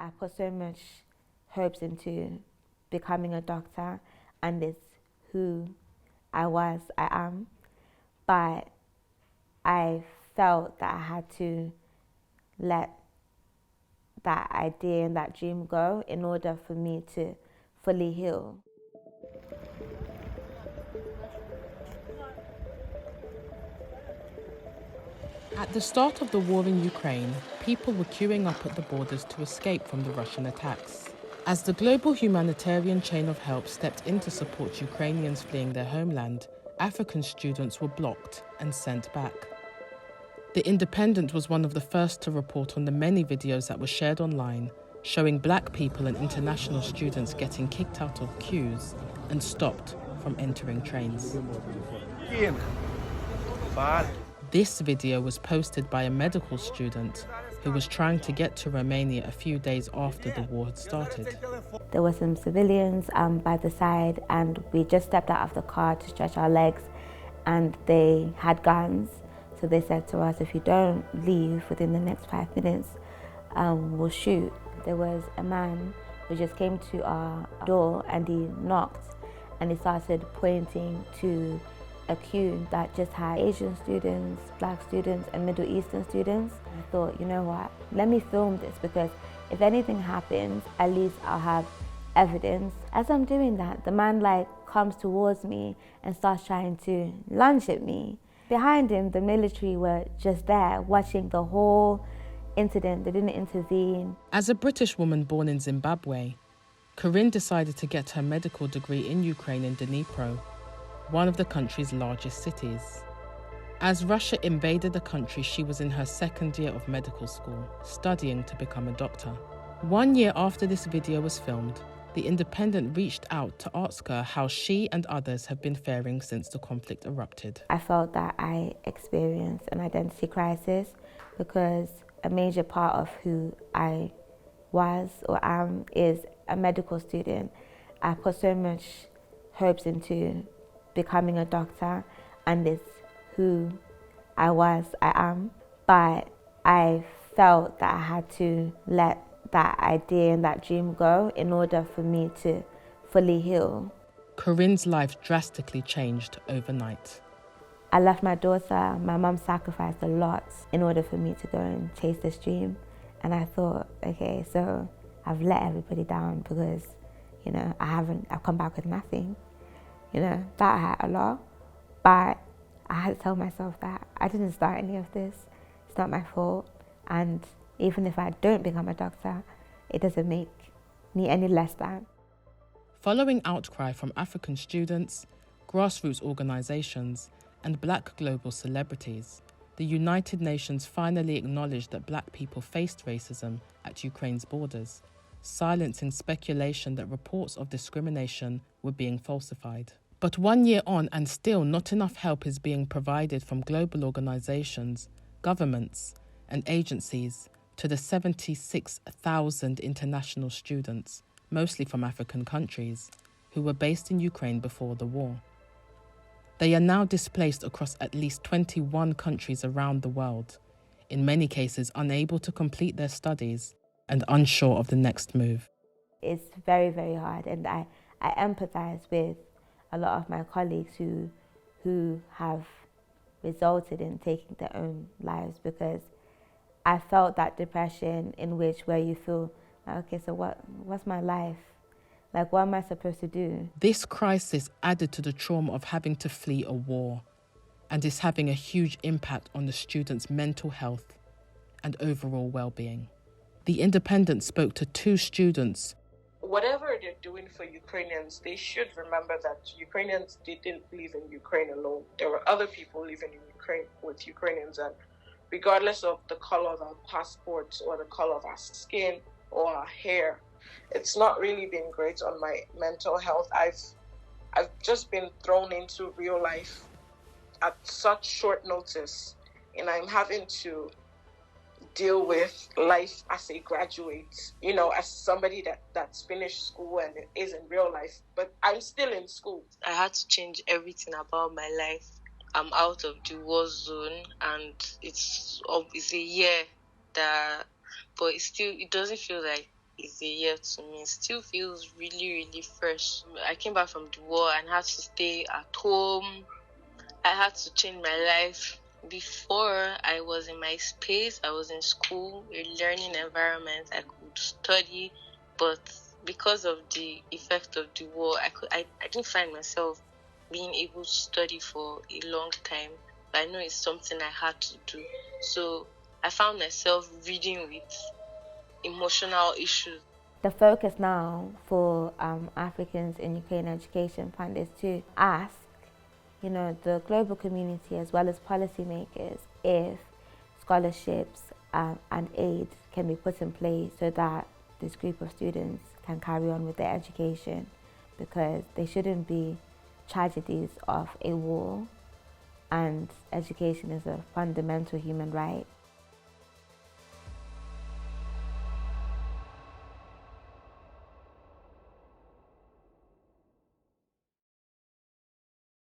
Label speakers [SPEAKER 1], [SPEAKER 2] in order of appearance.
[SPEAKER 1] I put so much hopes into becoming a doctor, and it's who I am, but I felt that I had to let that idea and that dream go in order for me to fully heal.
[SPEAKER 2] At the start of the war in Ukraine, people were queuing up at the borders to escape from the Russian attacks. As the global humanitarian chain of help stepped in to support Ukrainians fleeing their homeland, African students were blocked and sent back. The Independent was one of the first to report on the many videos that were shared online, showing black people and international students getting kicked out of queues and stopped from entering trains. This video was posted by a medical student who was trying to get to Romania a few days after the war had started.
[SPEAKER 1] There were some civilians by the side, and we just stepped out of the car to stretch our legs, and they had guns. So they said to us, if you don't leave within the next 5 minutes, we'll shoot. There was a man who just came to our door and he knocked and he started pointing to a queue that just had Asian students, black students and Middle Eastern students. I thought, you know what, let me film this, because if anything happens, at least I'll have evidence. As I'm doing that, the man comes towards me and starts trying to lunge at me. Behind him, the military were just there watching the whole incident. They didn't intervene.
[SPEAKER 2] As a British woman born in Zimbabwe, Korrine decided to get her medical degree in Ukraine in Dnipro, one of the country's largest cities. As Russia invaded the country, she was in her second year of medical school, studying to become a doctor. 1 year after this video was filmed, The Independent reached out to ask her how she and others have been faring since the conflict erupted.
[SPEAKER 1] I felt that I experienced an identity crisis because a major part of who I was or am is a medical student. I put so much hopes into becoming a doctor, and it's who I am, but I felt that I had to let that idea and that dream go in order for me to fully heal.
[SPEAKER 2] Korrine's life drastically changed overnight.
[SPEAKER 1] I left my daughter. My mum sacrificed a lot in order for me to go and chase this dream. And I thought, okay, so I've let everybody down because, I've come back with nothing. That hurt a lot, but I had to tell myself that I didn't start any of this. It's not my fault. And even if I don't become a doctor, it doesn't make me any less than.
[SPEAKER 2] Following outcry from African students, grassroots organisations, and black global celebrities, the United Nations finally acknowledged that black people faced racism at Ukraine's borders, silencing speculation that reports of discrimination were being falsified. But 1 year on, and still not enough help is being provided from global organisations, governments, and agencies to the 76,000 international students, mostly from African countries, who were based in Ukraine before the war. They are now displaced across at least 21 countries around the world, in many cases unable to complete their studies and unsure of the next move.
[SPEAKER 1] It's very, very hard, and I empathize with a lot of my colleagues who have resulted in taking their own lives, because I felt that depression where you feel, okay, so what's my life? What am I supposed to do?
[SPEAKER 2] This crisis added to the trauma of having to flee a war and is having a huge impact on the students' mental health and overall well-being. The Independent spoke to 2 students.
[SPEAKER 3] Whatever they're doing for Ukrainians, they should remember that Ukrainians didn't live in Ukraine alone. There were other people living in Ukraine with Ukrainians, and regardless of the color of our passports or the color of our skin or our hair, it's not really been great on my mental health. I've just been thrown into real life at such short notice, and I'm having to deal with life as a graduate, as somebody that's finished school and is in real life, but I'm still in school.
[SPEAKER 4] I had to change everything about my life. I'm out of the war zone, and it's a year but it doesn't feel like is a year to me. It still feels really, really fresh. I came back from the war and had to stay at home. I had to change my life. Before, I was in my space, I was in school, a learning environment, I could study, but because of the effect of the war, I didn't find myself being able to study for a long time. But I know it's something I had to do. So I found myself reading with emotional issues.
[SPEAKER 1] The focus now for Africans in Ukraine Education Fund is to ask, the global community as well as policymakers if scholarships and aid can be put in place so that this group of students can carry on with their education, because they shouldn't be tragedies of a war, and education is a fundamental human right.